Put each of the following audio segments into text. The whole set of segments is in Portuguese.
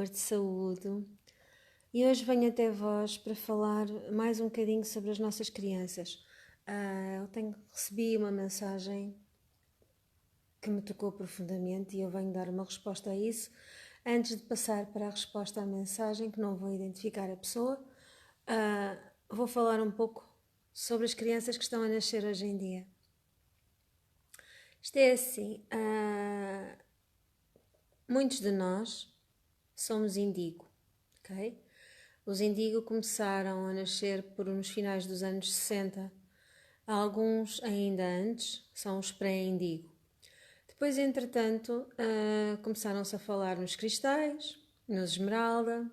amor, te saúdo e hoje venho até vós para falar mais um bocadinho sobre as nossas crianças. Recebi uma mensagem que me tocou profundamente e eu venho dar uma resposta a isso. Antes de passar para a resposta à mensagem, que não vou identificar a pessoa, vou falar um pouco sobre as crianças que estão a nascer hoje em dia. Isto é assim, muitos de nós somos indigo, ok? Os indigo começaram a nascer nos finais dos anos 60, alguns ainda antes, são os pré-indigo. Depois, entretanto, começaram-se a falar nos cristais, nos esmeralda,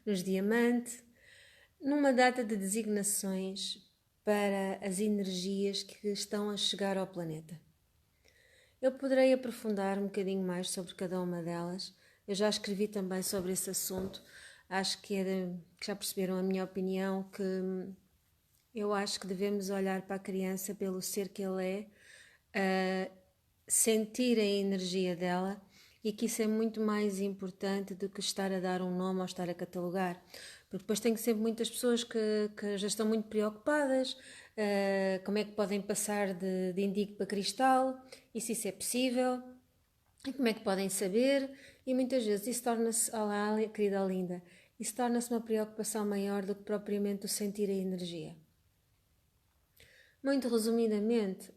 nos diamante, numa data de designações para as energias que estão a chegar ao planeta. Eu poderei aprofundar um bocadinho mais sobre cada uma delas. Eu já escrevi também sobre esse assunto. Acho que já perceberam a minha opinião, que eu acho que devemos olhar para a criança pelo ser que ele é, sentir a energia dela, e que isso é muito mais importante do que estar a dar um nome ou estar a catalogar. Porque depois tenho sempre muitas pessoas que já estão muito preocupadas, como é que podem passar de indigo para cristal, e se isso é possível, e como é que podem saber, e muitas vezes isso torna-se, olá querida linda, isso torna-se uma preocupação maior do que propriamente o sentir a energia. Muito resumidamente,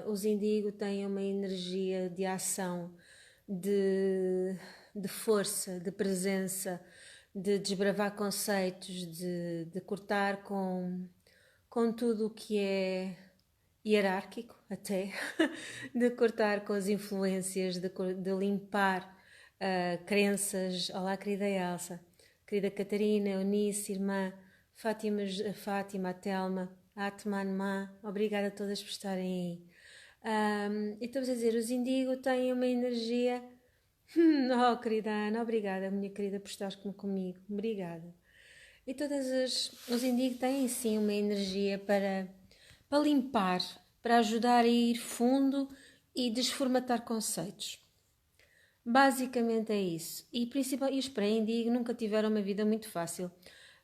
os indigo têm uma energia de ação, de força, de presença, de desbravar conceitos, de cortar com tudo o que é hierárquico até, de cortar com as influências, de limpar crenças. Olá querida Elsa, querida Catarina, Eunice, irmã, Fátima, a Telma, Atman, Ma, obrigada a todas por estarem aí. E estamos a dizer, os indigo têm uma energia... Oh, querida Ana, obrigada, minha querida, por estares comigo, obrigada. E os indigo têm sim uma energia para limpar, para ajudar a ir fundo e desformatar conceitos. Basicamente é isso. E os pré-indigo nunca tiveram uma vida muito fácil.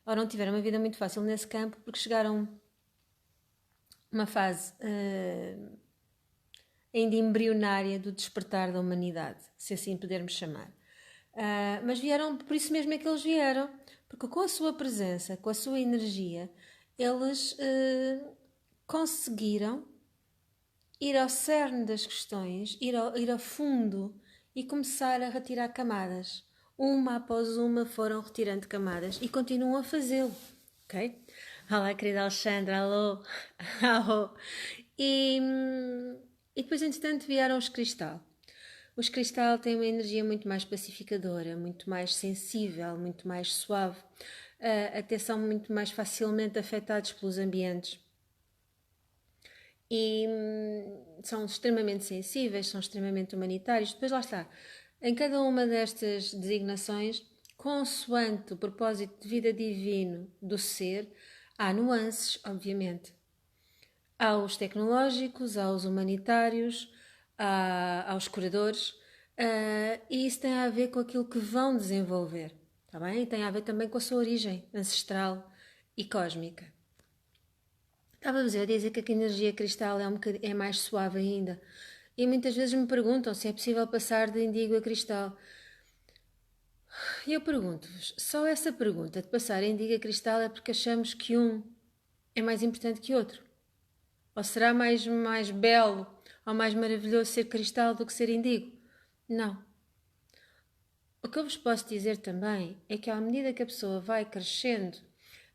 Ou não tiveram uma vida muito fácil nesse campo, porque chegaram uma fase ainda embrionária do despertar da humanidade, se assim pudermos chamar. Mas vieram, por isso mesmo é que eles vieram, porque com a sua presença, com a sua energia, eles conseguiram ir ao cerne das questões, ir ao fundo e começar a retirar camadas. Uma após uma foram retirando camadas e continuam a fazê-lo, ok? Olá, querida Alexandra, alô, alô. E depois, entretanto, vieram os cristal. Os cristal têm uma energia muito mais pacificadora, muito mais sensível, muito mais suave, até são muito mais facilmente afetados pelos ambientes. E são extremamente sensíveis, são extremamente humanitários. Depois lá está, em cada uma destas designações, consoante o propósito de vida divino do ser, há nuances, obviamente. Há os tecnológicos, há os humanitários, há os curadores, e isso tem a ver com aquilo que vão desenvolver, tá bem? E tem a ver também com a sua origem ancestral e cósmica. Estava-vos a dizer que a energia cristal é mais suave ainda. E muitas vezes me perguntam se é possível passar de indigo a cristal. E eu pergunto-vos, só essa pergunta de passar de indigo a cristal é porque achamos que um é mais importante que outro? Ou será mais belo ou mais maravilhoso ser cristal do que ser indigo? Não. O que eu vos posso dizer também é que à medida que a pessoa vai crescendo,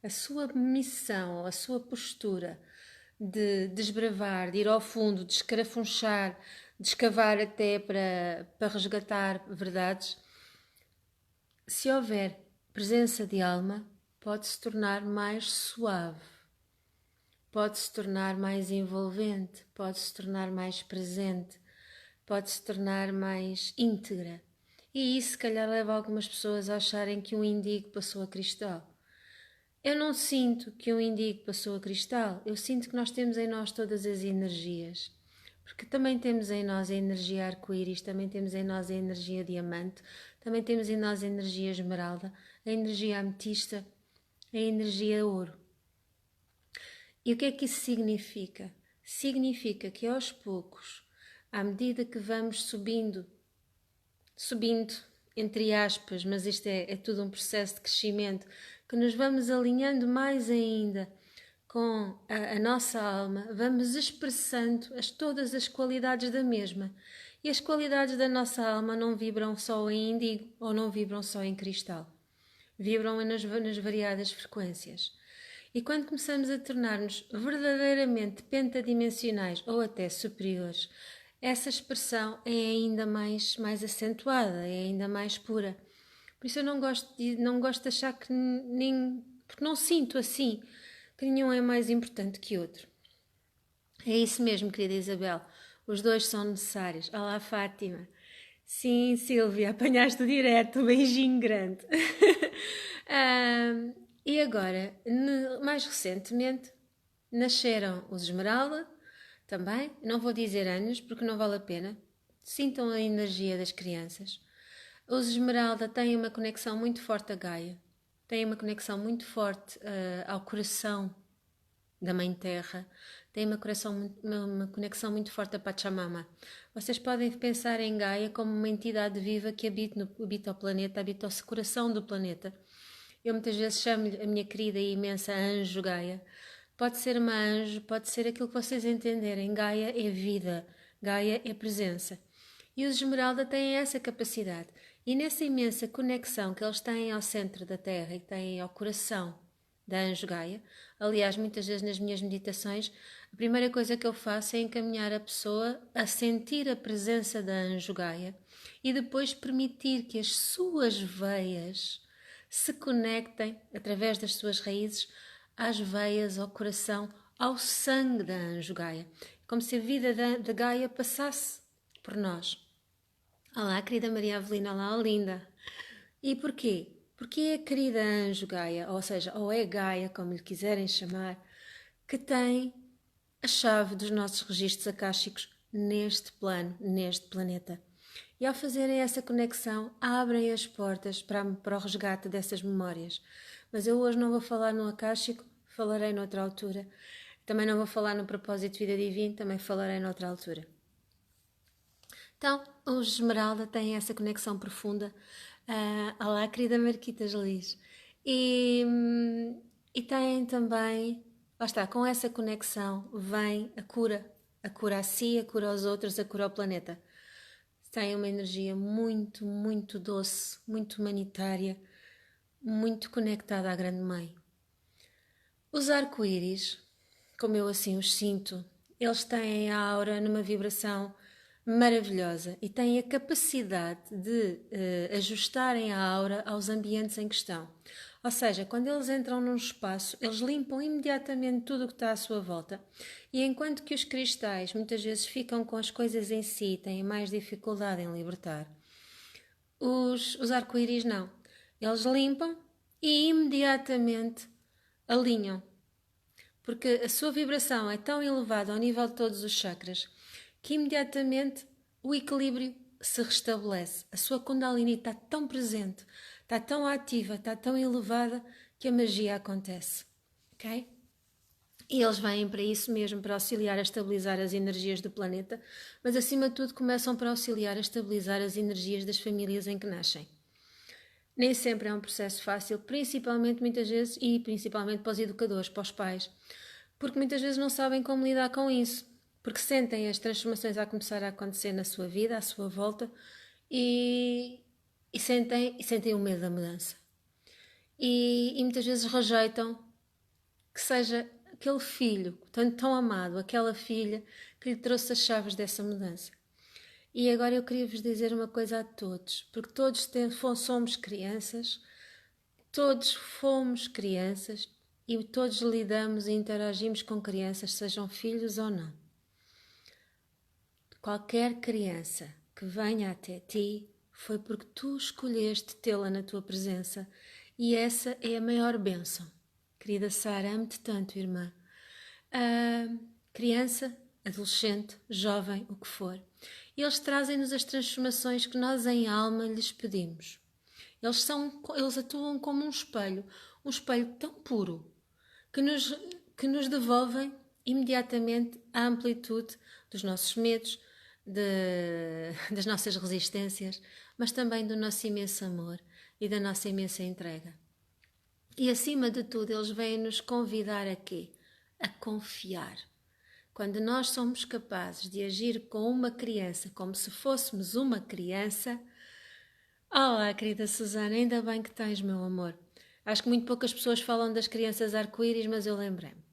a sua missão, a sua postura de desbravar, de ir ao fundo, de escarafunchar, de escavar até para resgatar verdades, se houver presença de alma, pode-se tornar mais suave, pode-se tornar mais envolvente, pode-se tornar mais presente, pode-se tornar mais íntegra. E isso, se calhar, leva algumas pessoas a acharem que um indigo passou a cristal. Eu não sinto que um indigo passou a cristal, eu sinto que nós temos em nós todas as energias. porque também temos em nós a energia arco-íris, também temos em nós a energia diamante, também temos em nós a energia esmeralda, a energia ametista, a energia ouro. E o que é que isso significa? Significa que aos poucos, à medida que vamos subindo, entre aspas, mas isto é tudo um processo de crescimento, que nos vamos alinhando mais ainda com a nossa alma, vamos expressando todas as qualidades da mesma. E as qualidades da nossa alma não vibram só em índigo ou não vibram só em cristal. Vibram nas variadas frequências. E quando começamos a tornar-nos verdadeiramente pentadimensionais ou até superiores, essa expressão é ainda mais acentuada, é ainda mais pura. Por isso eu não gosto de achar que nem... porque não sinto assim que nenhum é mais importante que outro. É isso mesmo, querida Isabel. Os dois são necessários. Olá, Fátima. Sim, Silvia, apanhaste direto. Um beijinho grande. E agora, mais recentemente, nasceram os Esmeralda, também. Não vou dizer anos, porque não vale a pena. Sintam a energia das crianças. Os Esmeralda têm uma conexão muito forte a Gaia. Têm uma conexão muito forte ao coração da Mãe Terra. Têm uma conexão muito forte a Pachamama. Vocês podem pensar em Gaia como uma entidade viva que habita o planeta, habita o coração do planeta. Eu muitas vezes chamo-lhe a minha querida e imensa anjo Gaia. Pode ser uma anjo, pode ser aquilo que vocês entenderem. Gaia é vida, Gaia é presença. E os Esmeralda têm essa capacidade. E nessa imensa conexão que eles têm ao centro da Terra e têm ao coração da anjo Gaia, aliás, muitas vezes nas minhas meditações, a primeira coisa que eu faço é encaminhar a pessoa a sentir a presença da anjo Gaia e depois permitir que as suas veias se conectem, através das suas raízes, às veias, ao coração, ao sangue da anjo Gaia. Como se a vida da Gaia passasse por nós. Olá, querida Maria Avelina, olá, linda. E porquê? Porque é a querida anjo Gaia, ou seja, ou é Gaia, como lhe quiserem chamar, que tem a chave dos nossos registros akáshicos neste plano, neste planeta. E ao fazerem essa conexão, abrem as portas para o resgate dessas memórias. Mas eu hoje não vou falar no akáshico, falarei noutra altura. Também não vou falar no propósito de vida divino, também falarei noutra altura. Então, os Esmeralda têm essa conexão profunda. Olá, querida Marquitas Liz. E têm também, lá está, com essa conexão vem a cura a si, a cura aos outros, a cura ao planeta. Têm uma energia muito, muito doce, muito humanitária, muito conectada à Grande Mãe. Os arco-íris, como eu assim os sinto, eles têm a aura numa vibração maravilhosa e têm a capacidade de ajustarem a aura aos ambientes em questão. Ou seja, quando eles entram num espaço, eles limpam imediatamente tudo o que está à sua volta. E enquanto que os cristais muitas vezes ficam com as coisas em si e têm mais dificuldade em libertar, os arco-íris não. Eles limpam e imediatamente alinham. Porque a sua vibração é tão elevada ao nível de todos os chakras que imediatamente o equilíbrio se restabelece. A sua Kundalini está tão presente, está tão ativa, está tão elevada que a magia acontece. Ok? E eles vêm para isso mesmo, para auxiliar a estabilizar as energias do planeta, mas acima de tudo começam para auxiliar a estabilizar as energias das famílias em que nascem. Nem sempre é um processo fácil, principalmente muitas vezes, e principalmente para os educadores, para os pais, porque muitas vezes não sabem como lidar com isso, porque sentem as transformações a começar a acontecer na sua vida, à sua volta, e sentem o medo da mudança. E muitas vezes rejeitam que seja aquele filho tão amado, aquela filha que lhe trouxe as chaves dessa mudança. E agora eu queria vos dizer uma coisa a todos, porque todos somos crianças e todos lidamos e interagimos com crianças, sejam filhos ou não. Qualquer criança que venha até ti foi porque tu escolheste tê-la na tua presença e essa é a maior bênção. Querida Sara, amo-te tanto, irmã. Criança, adolescente, jovem, o que for. E eles trazem-nos as transformações que nós em alma lhes pedimos. Eles atuam como um espelho tão puro, que nos devolvem imediatamente a amplitude dos nossos medos, das nossas resistências, mas também do nosso imenso amor e da nossa imensa entrega. E acima de tudo, eles vêm nos convidar a quê? A confiar. Quando nós somos capazes de agir com uma criança como se fôssemos uma criança. Olá, querida Susana, ainda bem que tens, meu amor. Acho que muito poucas pessoas falam das crianças arco-íris, mas eu lembrei-me.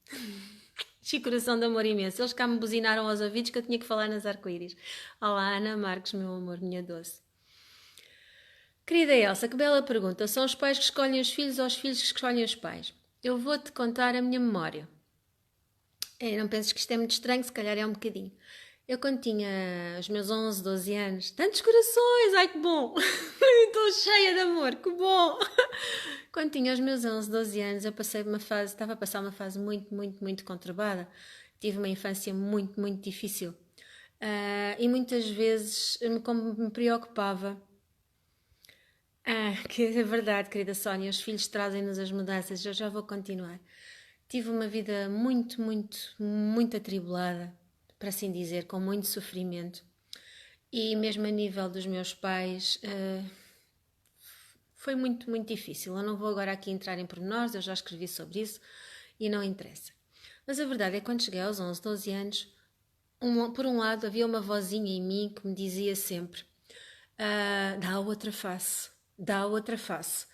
Chico, coração de amor imenso. Eles cá me buzinaram aos ouvidos que eu tinha que falar nas arco-íris. Olá, Ana Marques, meu amor, minha doce. Querida Elsa, que bela pergunta. São os pais que escolhem os filhos ou os filhos que escolhem os pais? Eu vou-te contar a minha memória. Não penses que isto é muito estranho, se calhar é um bocadinho. Eu quando tinha os meus 11, 12 anos, tantos corações, ai que bom, estou cheia de amor, que bom. Quando tinha os meus 11, 12 anos, eu estava a passar uma fase muito, muito, muito conturbada. Tive uma infância muito, muito difícil. E muitas vezes como me preocupava. Que é verdade, querida Sónia, os filhos trazem-nos as mudanças, eu já vou continuar. Tive uma vida muito, muito, muito atribulada, para assim dizer, com muito sofrimento. E mesmo a nível dos meus pais, foi muito, muito difícil. Eu não vou agora aqui entrar em pormenores, eu já escrevi sobre isso e não interessa. Mas a verdade é que quando cheguei aos 11, 12 anos, por um lado havia uma vozinha em mim que me dizia sempre: dá a outra face, dá a outra face.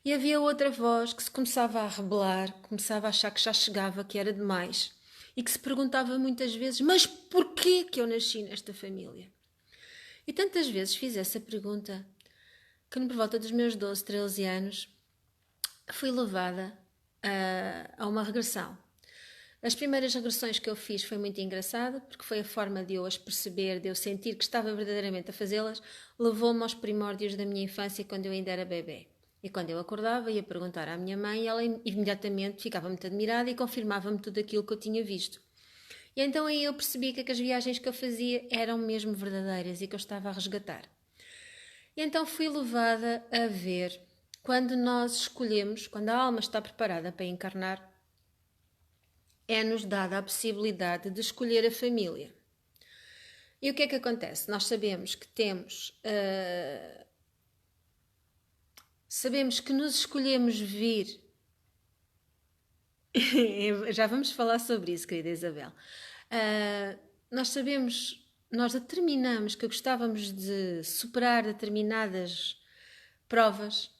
E havia outra voz que se começava a rebelar, começava a achar que já chegava, que era demais. E que se perguntava muitas vezes: mas porquê que eu nasci nesta família? E tantas vezes fiz essa pergunta que por volta dos meus 12, 13 anos fui levada a uma regressão. As primeiras regressões que eu fiz foi muito engraçado, porque foi a forma de eu as perceber, de eu sentir que estava verdadeiramente a fazê-las, levou-me aos primórdios da minha infância, quando eu ainda era bebê. E quando eu acordava, ia perguntar à minha mãe, e ela imediatamente ficava muito admirada e confirmava-me tudo aquilo que eu tinha visto. E então aí eu percebi que as viagens que eu fazia eram mesmo verdadeiras e que eu estava a resgatar. E então fui levada a ver, quando nós escolhemos, quando a alma está preparada para encarnar, é-nos dada a possibilidade de escolher a família. E o que é que acontece? Nós sabemos que sabemos que nos escolhemos vir. Já vamos falar sobre isso, querida Isabel. Nós determinamos que gostávamos de superar determinadas provas,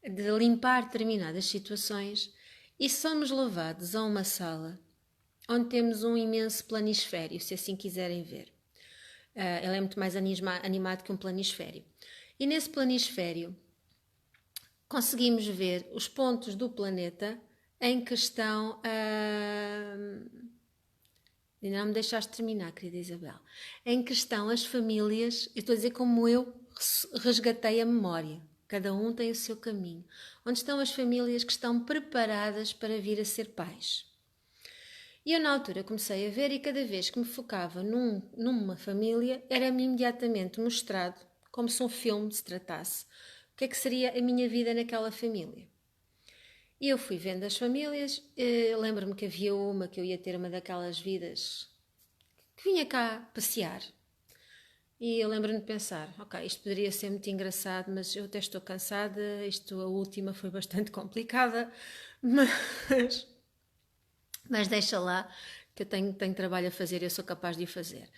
de limpar determinadas situações, e somos levados a uma sala onde temos um imenso planisfério, se assim quiserem ver. Ele é muito mais animado que um planisfério. E nesse planisfério conseguimos ver os pontos do planeta em que estão... Ainda não me deixaste terminar, querida Isabel. Em que estão as famílias, eu estou a dizer como eu resgatei a memória. Cada um tem o seu caminho. Onde estão as famílias que estão preparadas para vir a ser pais. E eu na altura comecei a ver, e cada vez que me focava numa família, era-me imediatamente mostrado, como se um filme se tratasse, o que é que seria a minha vida naquela família. E eu fui vendo as famílias, lembro-me que havia uma que eu ia ter uma daquelas vidas que vinha cá passear. E eu lembro-me de pensar, ok, isto poderia ser muito engraçado, mas eu até estou cansada, a última foi bastante complicada, mas deixa lá, que eu tenho trabalho a fazer e eu sou capaz de o fazer.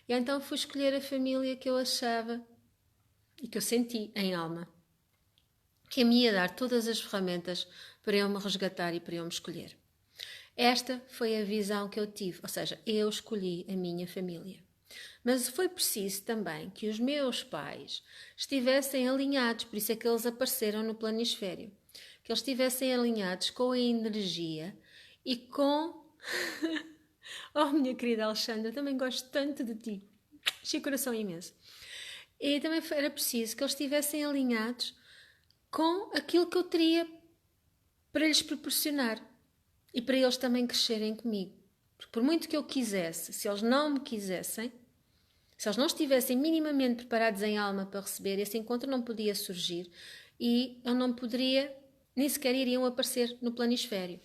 E então fui escolher a família que eu achava e que eu senti em alma que me ia dar todas as ferramentas para eu me resgatar e para eu me escolher. Esta foi a visão que eu tive, ou seja, eu escolhi a minha família. Mas foi preciso também que os meus pais estivessem alinhados, por isso é que eles apareceram no planisfério, que eles estivessem alinhados com a energia e com... Oh, minha querida Alexandra, também gosto tanto de ti. Achei o coração imenso. E também era preciso que eles estivessem alinhados com aquilo que eu teria para lhes proporcionar e para eles também crescerem comigo. Porque por muito que eu quisesse, se eles não me quisessem, se eles não estivessem minimamente preparados em alma para receber, esse encontro não podia surgir e eu não poderia, nem sequer iriam aparecer no planisfério.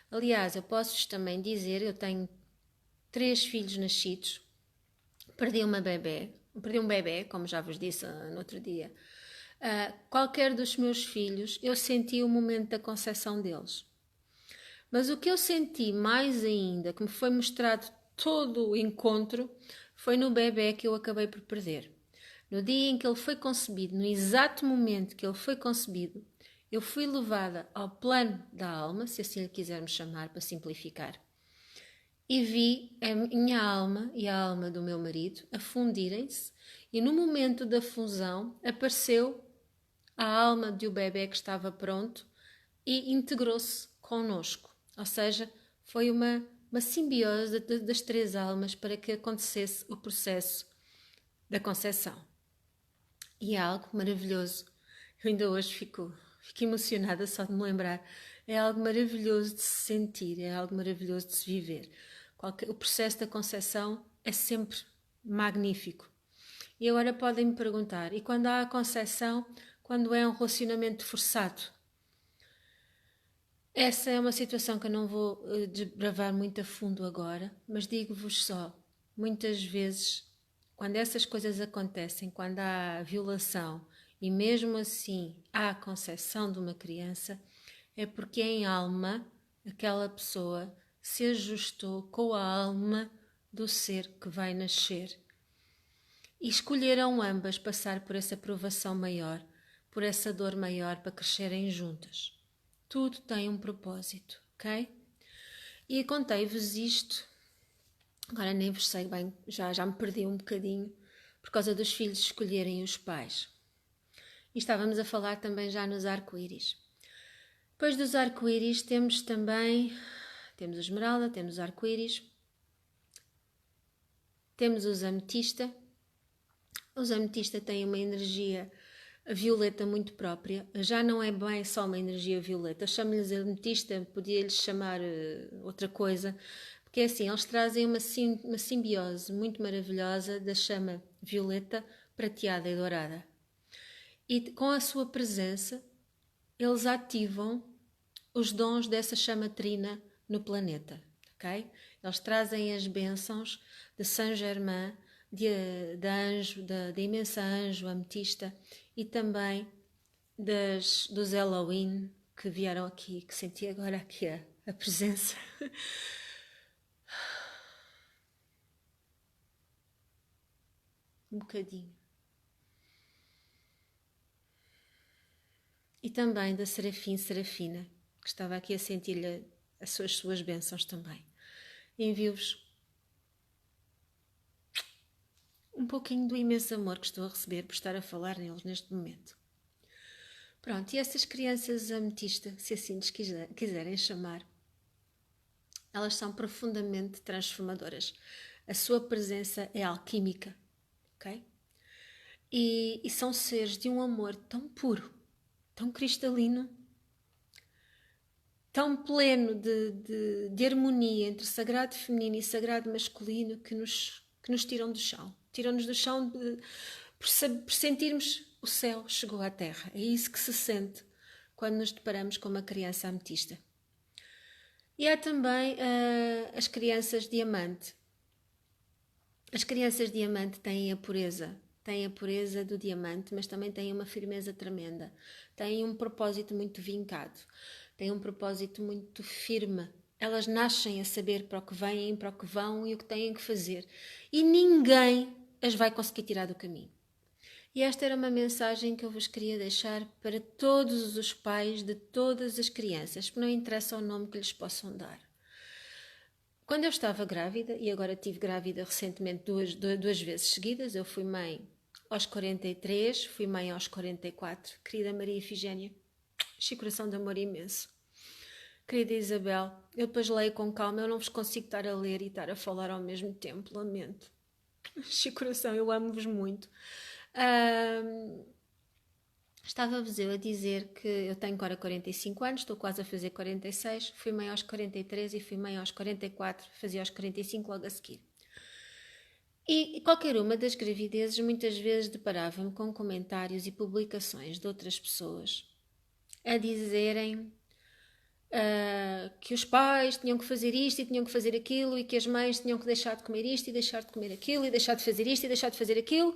Aliás, eu posso-vos também dizer, eu tenho 3 filhos nascidos, perdi um bebê, como já vos disse no outro dia. Qualquer dos meus filhos, eu senti o momento da concepção deles. Mas o que eu senti mais ainda, que me foi mostrado todo o encontro, foi no bebê que eu acabei por perder. No dia em que ele foi concebido, no exato momento que ele foi concebido, eu fui levada ao plano da alma, se assim lhe quisermos chamar, para simplificar, e vi a minha alma e a alma do meu marido a fundirem-se, e no momento da fusão apareceu a alma de o bebê que estava pronto e integrou-se connosco. Ou seja, foi uma simbiose das 3 almas para que acontecesse o processo da concepção. E é algo maravilhoso. Eu ainda hoje fico emocionada só de me lembrar. É algo maravilhoso de se sentir, é algo maravilhoso de se viver. O processo da concepção é sempre magnífico. E agora podem-me perguntar, e quando há a concepção, quando é um relacionamento forçado? Essa é uma situação que eu não vou desbravar muito a fundo agora, mas digo-vos só, muitas vezes, quando essas coisas acontecem, quando há violação e mesmo assim há a concepção de uma criança, é porque em alma aquela pessoa se ajustou com a alma do ser que vai nascer. E escolheram ambas passar por essa provação maior, por essa dor maior para crescerem juntas. Tudo tem um propósito, ok? E contei-vos isto, agora nem vos sei bem, já me perdi um bocadinho, por causa dos filhos escolherem os pais. E estávamos a falar também já nos arco-íris. Depois dos arco-íris temos também, temos a esmeralda, temos o arco-íris, temos os ametista. Os ametista têm uma energia violeta muito própria, já não é bem só uma energia violeta, chamo-lhes ametista, podia-lhes chamar outra coisa, porque é assim, eles trazem uma simbiose muito maravilhosa da chama violeta, prateada e dourada. E com a sua presença, eles ativam os dons dessa chama trina no planeta, ok? Eles trazem as bênçãos de Saint-Germain, da imensa anjo ametista e também dos Halloween que vieram aqui, que senti agora aqui a presença. Um bocadinho. E também da Serafina, que estava aqui a sentir-lhe as suas bênçãos também. Envio-vos um pouquinho do imenso amor que estou a receber por estar a falar neles neste momento. Pronto, e essas crianças ametista, se assim lhes quiserem chamar, elas são profundamente transformadoras. A sua presença é alquímica, ok? E são seres de um amor tão puro, tão cristalino, tão pleno de harmonia entre sagrado feminino e sagrado masculino que nos tiram do chão. Tiram-nos do chão por sentirmos o céu chegou à terra. É isso que se sente quando nos deparamos com uma criança ametista. E há também as crianças diamante. As crianças diamante têm a pureza do diamante, mas também têm uma firmeza tremenda. Têm um propósito muito vincado, têm um propósito muito firme. Elas nascem a saber para o que vêm, para o que vão e o que têm que fazer. E ninguém as vai conseguir tirar do caminho. E esta era uma mensagem que eu vos queria deixar para todos os pais de todas as crianças, que não interessa o nome que lhes possam dar. Quando eu estava grávida, e agora estive grávida recentemente duas vezes seguidas, eu fui mãe aos 43, fui mãe aos 44, querida Maria Efigénia, enchi coração de amor imenso. Querida Isabel, eu depois leio com calma, eu não vos consigo estar a ler e estar a falar ao mesmo tempo, lamento. Enchi coração, eu amo-vos muito. Estava-vos eu a dizer que eu tenho agora 45 anos, estou quase a fazer 46, fui mãe aos 43 e fui mãe aos 44, fazia aos 45 logo a seguir. E qualquer uma das gravidezes muitas vezes deparava-me com comentários e publicações de outras pessoas a dizerem que os pais tinham que fazer isto e tinham que fazer aquilo e que as mães tinham que deixar de comer isto e deixar de comer aquilo e deixar de fazer isto e deixar de fazer aquilo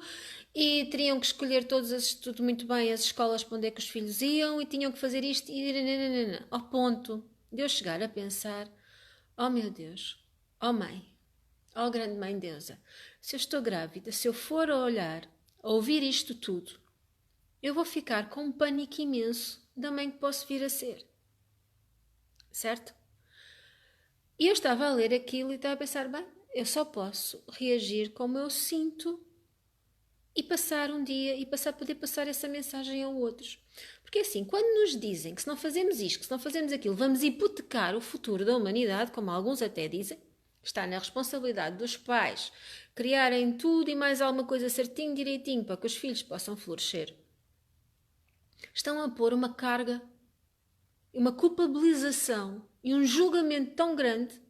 e teriam que escolher tudo muito bem as escolas para onde é que os filhos iam e tinham que fazer isto e ao ponto de eu chegar a pensar: oh meu Deus, oh mãe, oh grande mãe deusa, se eu estou grávida, se eu for a olhar, a ouvir isto tudo, eu vou ficar com um pânico imenso da mãe que posso vir a ser. Certo? E eu estava a ler aquilo e estava a pensar: bem, eu só posso reagir como eu sinto e passar um dia e poder passar essa mensagem a outros. Porque assim, quando nos dizem que se não fazemos isto, que se não fazemos aquilo, vamos hipotecar o futuro da humanidade, como alguns até dizem, está na responsabilidade dos pais criarem tudo e mais alguma coisa certinho, direitinho, para que os filhos possam florescer. Estão a pôr uma carga, uma culpabilização e um julgamento tão grande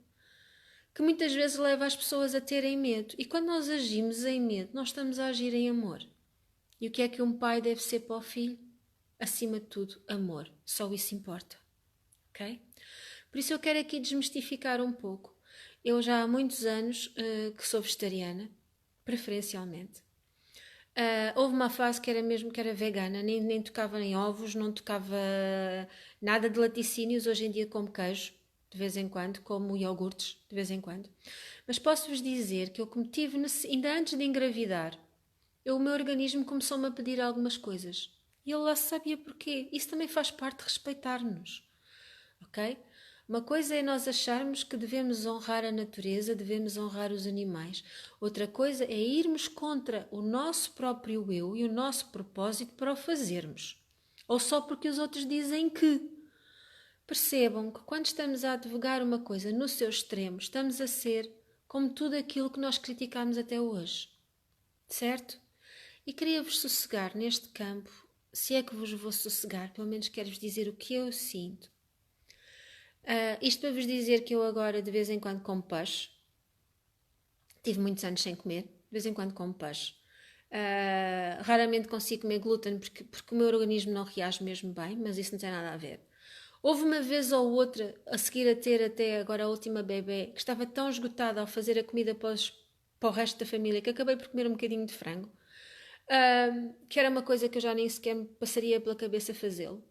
que muitas vezes leva as pessoas a terem medo. E quando nós agimos em medo, nós estamos a agir em amor. E o que é que um pai deve ser para o filho? Acima de tudo, amor. Só isso importa. Ok? Por isso eu quero aqui desmistificar um pouco. Eu já há muitos anos que sou vegetariana, preferencialmente. Houve uma fase que era vegana, nem tocava em ovos, não tocava nada de laticínios. Hoje em dia como queijo, de vez em quando, como iogurtes, de vez em quando. Mas posso-vos dizer que eu tive, ainda antes de engravidar, o meu organismo começou-me a pedir algumas coisas. E ele lá sabia porquê. Isso também faz parte de respeitar-nos. Ok? Uma coisa é nós acharmos que devemos honrar a natureza, devemos honrar os animais. Outra coisa é irmos contra o nosso próprio eu e o nosso propósito para o fazermos. Ou só porque os outros dizem que. Percebam que quando estamos a advogar uma coisa no seu extremo, estamos a ser como tudo aquilo que nós criticámos até hoje. Certo? E queria-vos sossegar neste campo, se é que vos vou sossegar, pelo menos quero-vos dizer o que eu sinto. Isto para vos dizer que eu agora de vez em quando como peixe. Tive muitos anos sem comer, de vez em quando como peixe. Raramente consigo comer glúten porque o meu organismo não reage mesmo bem, mas isso não tem nada a ver. Houve uma vez ou outra, a seguir a ter até agora a última bebê, que estava tão esgotada ao fazer a comida para o resto da família que acabei por comer um bocadinho de frango, que era uma coisa que eu já nem sequer me passaria pela cabeça fazê-lo.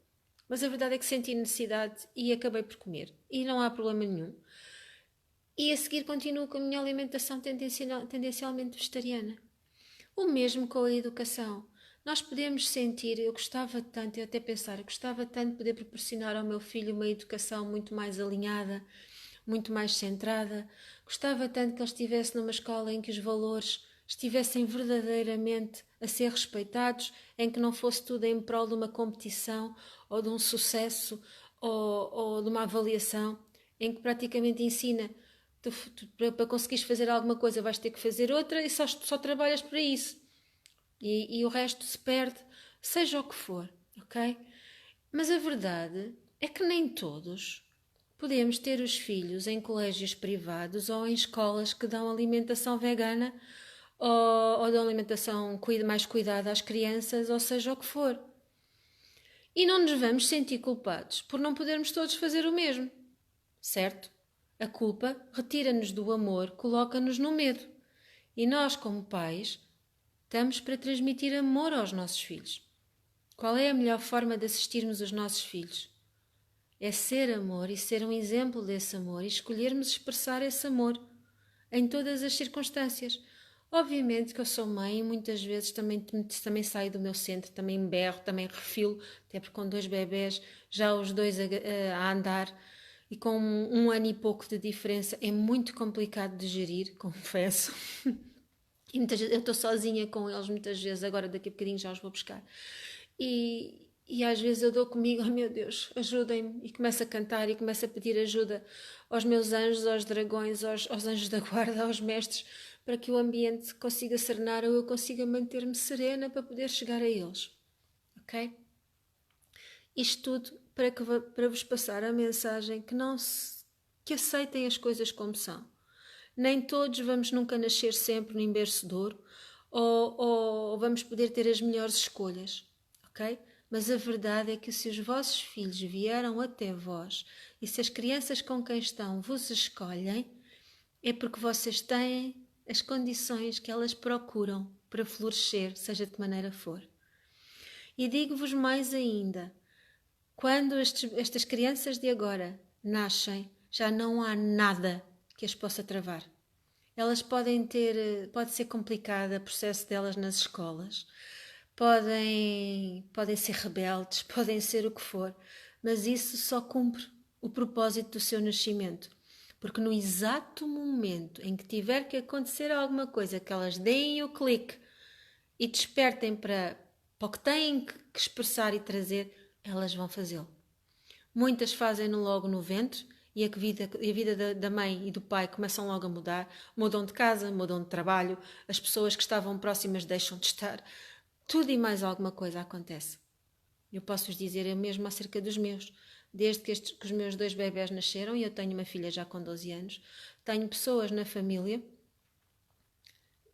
Mas a verdade é que senti necessidade e acabei por comer. E não há problema nenhum. E a seguir continuo com a minha alimentação tendencialmente vegetariana. O mesmo com a educação. Nós podemos sentir, eu até pensar, eu gostava tanto de poder proporcionar ao meu filho uma educação muito mais alinhada, muito mais centrada. Gostava tanto que ele estivesse numa escola em que os valores estivessem verdadeiramente a ser respeitados, em que não fosse tudo em prol de uma competição ou de um sucesso ou de uma avaliação, em que praticamente ensina para conseguires fazer alguma coisa vais ter que fazer outra e só trabalhas para isso. E o resto se perde, seja o que for, ok? Mas a verdade é que nem todos podemos ter os filhos em colégios privados ou em escolas que dão alimentação vegana ou dão alimentação mais cuidada às crianças, ou seja o que for. E não nos vamos sentir culpados por não podermos todos fazer o mesmo, certo? A culpa retira-nos do amor, coloca-nos no medo. E nós, como pais, estamos para transmitir amor aos nossos filhos. Qual é a melhor forma de assistirmos os nossos filhos? É ser amor e ser um exemplo desse amor e escolhermos expressar esse amor em todas as circunstâncias. Obviamente que eu sou mãe e muitas vezes também saio do meu centro, também berro, também refilo, até porque com 2 bebés, já os 2 a andar e com 1 ano e pouco de diferença é muito complicado de gerir, confesso. E muitas vezes eu estou sozinha com eles muitas vezes, agora daqui a bocadinho já os vou buscar. E às vezes eu dou comigo, oh meu Deus, ajudem-me, e começo a cantar e começo a pedir ajuda aos meus anjos, aos dragões, aos anjos da guarda, aos mestres, para que o ambiente consiga serenar ou eu consiga manter-me serena para poder chegar a eles. Ok? Isto tudo para vos passar a mensagem que aceitem as coisas como são. Nem todos vamos nunca nascer sempre no berço de ouro ou vamos poder ter as melhores escolhas, ok? Mas a verdade é que se os vossos filhos vieram até vós e se as crianças com quem estão vos escolhem, é porque vocês têm as condições que elas procuram para florescer, seja de que maneira for. E digo-vos mais ainda, quando estas crianças de agora nascem, já não há nada que as possa travar. Elas pode ser complicado o processo delas nas escolas, podem ser rebeldes, podem ser o que for, mas isso só cumpre o propósito do seu nascimento. Porque no exato momento em que tiver que acontecer alguma coisa, que elas deem o clique e despertem para o que têm que expressar e trazer, elas vão fazê-lo. Muitas fazem-no logo no ventre e a vida da mãe e do pai começam logo a mudar. Mudam de casa, mudam de trabalho, as pessoas que estavam próximas deixam de estar. Tudo e mais alguma coisa acontece. Eu posso-vos dizer eu mesmo acerca dos meus. Desde que os meus 2 bebés nasceram, e eu tenho uma filha já com 12 anos, tenho pessoas na família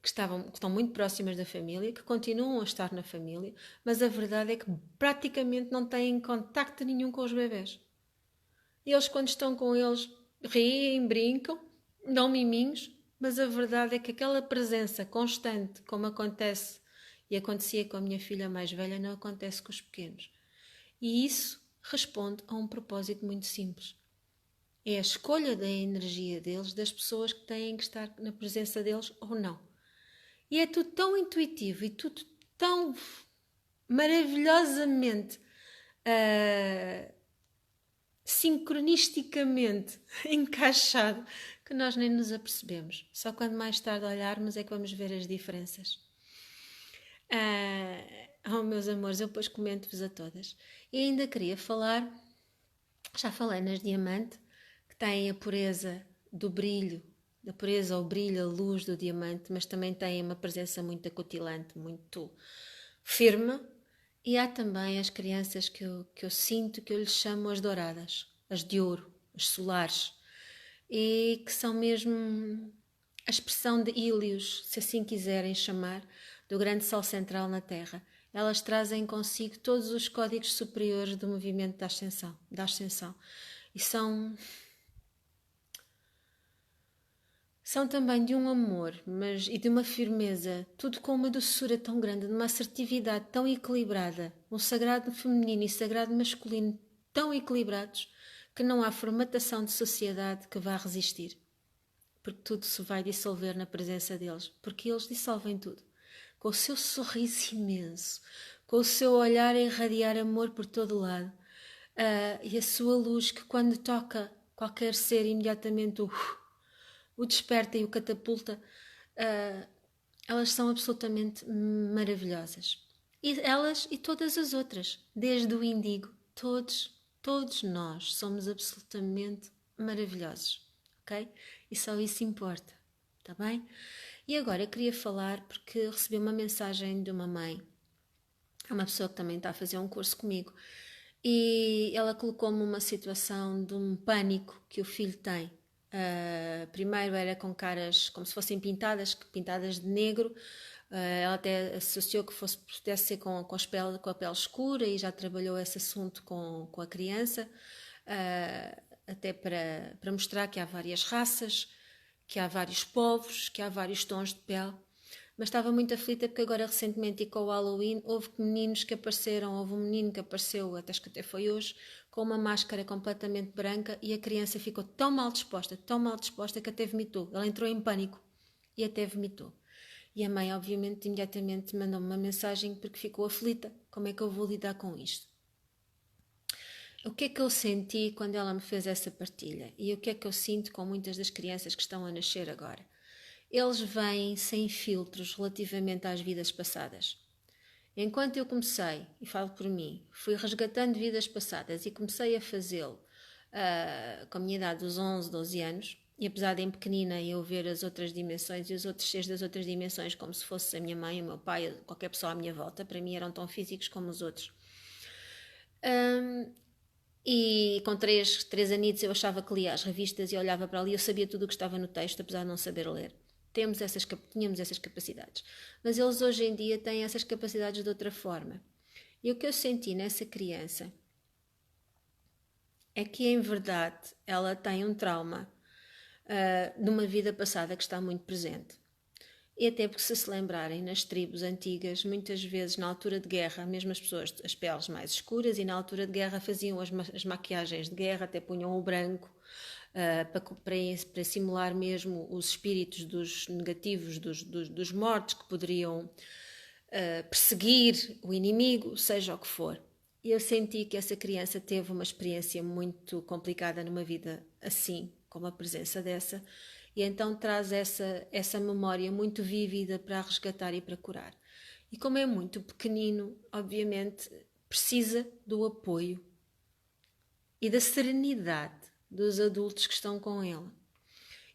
que estão muito próximas da família, que continuam a estar na família, mas a verdade é que praticamente não têm contacto nenhum com os bebés. Eles, quando estão com eles, riem, brincam, dão miminhos, mas a verdade é que aquela presença constante, como acontece e acontecia com a minha filha mais velha, não acontece com os pequenos. E isso responde a um propósito muito simples. É a escolha da energia deles, das pessoas que têm que estar na presença deles ou não. E é tudo tão intuitivo e tudo tão maravilhosamente sincronisticamente encaixado que nós nem nos apercebemos. Só quando mais tarde olharmos é que vamos ver as diferenças. Meus amores, eu depois comento-vos a todas. E ainda queria falar, já falei nas diamante, que têm a pureza do brilho, a pureza, o brilho, a luz do diamante, mas também têm uma presença muito acutilante, muito firme. E há também as crianças que eu sinto, que eu lhes chamo as douradas, as de ouro, as solares, e que são mesmo a expressão de Ílios, se assim quiserem chamar, do grande sol central na Terra. Elas trazem consigo todos os códigos superiores do movimento da ascensão. E são também de um amor, e de uma firmeza, tudo com uma doçura tão grande, de uma assertividade tão equilibrada, um sagrado feminino e sagrado masculino tão equilibrados, que não há formatação de sociedade que vá resistir. Porque tudo se vai dissolver na presença deles, porque eles dissolvem tudo. Com o seu sorriso imenso, com o seu olhar a irradiar amor por todo o lado, e a sua luz que quando toca qualquer ser imediatamente o desperta e o catapulta, elas são absolutamente maravilhosas. E elas e todas as outras, desde o índigo, todos nós somos absolutamente maravilhosos, ok? E só isso importa, tá bem? E agora eu queria falar, porque recebi uma mensagem de uma mãe, uma pessoa que também está a fazer um curso comigo, e ela colocou-me uma situação de um pânico que o filho tem. Primeiro era com caras como se fossem pintadas de negro. Ela até associou que pudesse ser com a pele escura e já trabalhou esse assunto com a criança, até para mostrar que há várias raças, que há vários povos, que há vários tons de pele. Mas estava muito aflita porque agora recentemente e com o Halloween houve um menino que apareceu, acho que até foi hoje, com uma máscara completamente branca, e a criança ficou tão mal disposta que até vomitou. Ela entrou em pânico e até vomitou. E a mãe, obviamente, imediatamente mandou-me uma mensagem porque ficou aflita. Como é que eu vou lidar com isto? O que é que eu senti quando ela me fez essa partilha? E o que é que eu sinto com muitas das crianças que estão a nascer agora? Eles vêm sem filtros relativamente às vidas passadas. Enquanto eu comecei, e falo por mim, fui resgatando vidas passadas e comecei a fazê-lo com a minha idade dos 11, 12 anos, e apesar de em pequenina eu ver as outras dimensões e os outros seres das outras dimensões como se fosse a minha mãe, o meu pai, qualquer pessoa à minha volta, para mim eram tão físicos como os outros. E com três anitos eu achava que lia as revistas e olhava para ali, eu sabia tudo o que estava no texto, apesar de não saber ler. Tínhamos essas capacidades. Mas eles hoje em dia têm essas capacidades de outra forma. E o que eu senti nessa criança é que, em verdade, ela tem um trauma numa vida passada que está muito presente. E até porque, se lembrarem, nas tribos antigas, muitas vezes na altura de guerra, mesmo as pessoas, as peles mais escuras, e na altura de guerra faziam as maquiagens de guerra, até punham o branco, para simular mesmo os espíritos dos negativos, dos mortos que poderiam perseguir o inimigo, seja o que for. E eu senti que essa criança teve uma experiência muito complicada numa vida assim, com a presença dessa, e então traz essa memória muito vívida para resgatar e para curar. E como é muito pequenino, obviamente precisa do apoio e da serenidade dos adultos que estão com ele.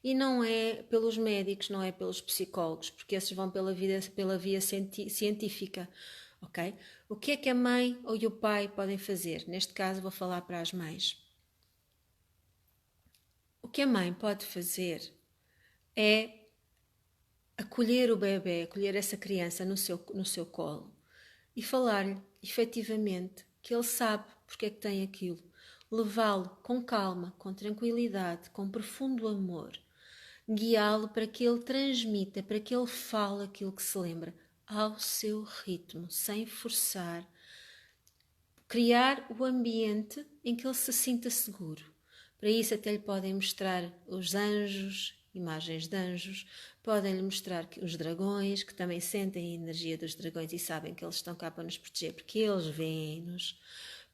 E não é pelos médicos, não é pelos psicólogos, porque esses vão pela via científica, ok? O que é que a mãe ou o pai podem fazer? Neste caso vou falar para as mães. O que a mãe pode fazer é acolher o bebê, acolher essa criança no seu colo e falar-lhe, efetivamente, que ele sabe porque é que tem aquilo. Levá-lo com calma, com tranquilidade, com profundo amor. Guiá-lo para que ele transmita, para que ele fale aquilo que se lembra, ao seu ritmo, sem forçar. Criar o ambiente em que ele se sinta seguro. Para isso até lhe podem mostrar os anjos, imagens de anjos, podem-lhe mostrar os dragões, que também sentem a energia dos dragões e sabem que eles estão cá para nos proteger, porque eles veem-nos.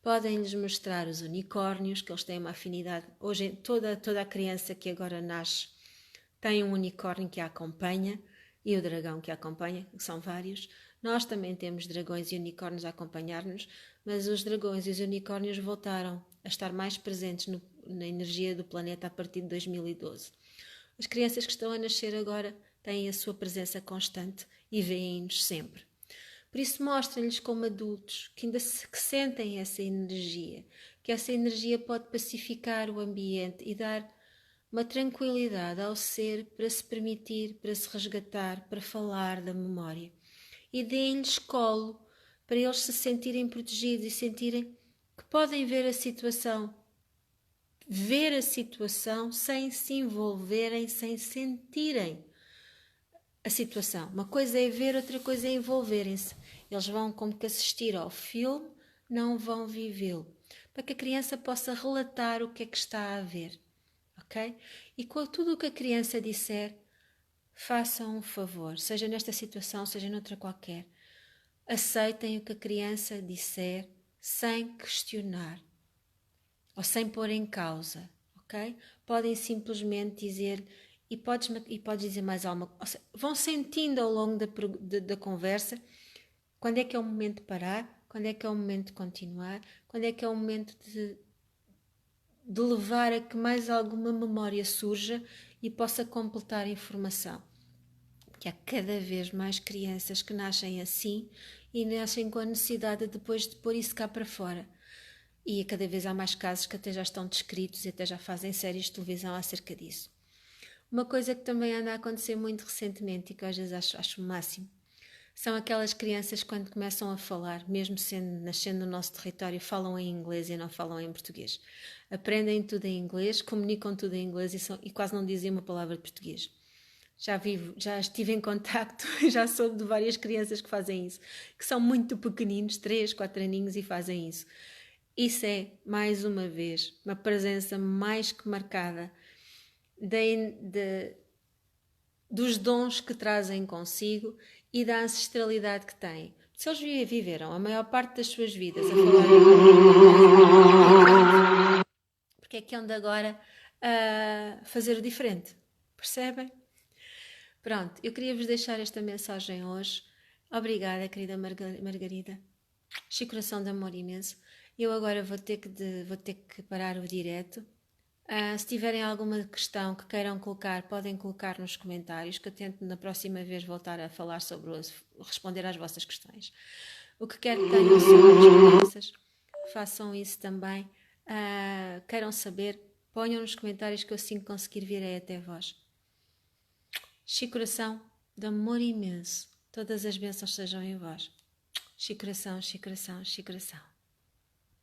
Podem-lhes mostrar os unicórnios, que eles têm uma afinidade. Hoje toda a criança que agora nasce tem um unicórnio que a acompanha e o dragão que a acompanha, que são vários. Nós também temos dragões e unicórnios a acompanhar-nos, mas os dragões e os unicórnios voltaram a estar mais presentes na energia do planeta a partir de 2012. As crianças que estão a nascer agora têm a sua presença constante e veem-nos sempre. Por isso mostrem-lhes como adultos que ainda que sentem essa energia, que essa energia pode pacificar o ambiente e dar uma tranquilidade ao ser para se permitir, para se resgatar, para falar da memória. E deem-lhes colo para eles se sentirem protegidos e sentirem que podem ver a situação sem se envolverem, sem sentirem a situação. Uma coisa é ver, outra coisa é envolverem-se. Eles vão como que assistir ao filme, não vão vivê-lo. Para que a criança possa relatar o que é que está a ver. Ok? E com tudo o que a criança disser, façam um favor, seja nesta situação, seja noutra qualquer. Aceitem o que a criança disser sem questionar ou sem pôr em causa, ok? Podem simplesmente dizer, e podes dizer mais alguma coisa. Vão sentindo ao longo da conversa quando é que é o momento de parar, quando é que é o momento de continuar, quando é que é o momento de levar a que mais alguma memória surja e possa completar a informação. Que há cada vez mais crianças que nascem assim e nascem com a necessidade de depois de pôr isso cá para fora. E cada vez há mais casos que até já estão descritos e até já fazem séries de televisão acerca disso. Uma coisa que também anda a acontecer muito recentemente e que às vezes acho o máximo, são aquelas crianças que quando começam a falar, mesmo nascendo no nosso território, falam em inglês e não falam em português. Aprendem tudo em inglês, comunicam tudo em inglês e quase não dizem uma palavra de português. Já estive em contacto, já soube de várias crianças que fazem isso, que são muito pequeninos, 3, 4 aninhos e fazem isso. Isso é, mais uma vez, uma presença mais que marcada dos dons que trazem consigo e da ancestralidade que têm. Se eles viveram a maior parte das suas vidas a falar porque é que andam agora a fazer o diferente? Percebem? Pronto, eu queria vos deixar esta mensagem hoje. Obrigada, querida Margarida. Cheio coração de amor imenso. Eu agora vou ter que parar o direto. Se tiverem alguma questão que queiram colocar, podem colocar nos comentários, que eu tento na próxima vez voltar a falar responder às vossas questões. O que quer que tenham sobre as crianças, façam isso também. Queiram saber, ponham nos comentários que eu assim que conseguir virei até vós. Chico coração, de amor imenso. Todas as bênçãos sejam em vós. Chico coração, Chico coração, Chico coração.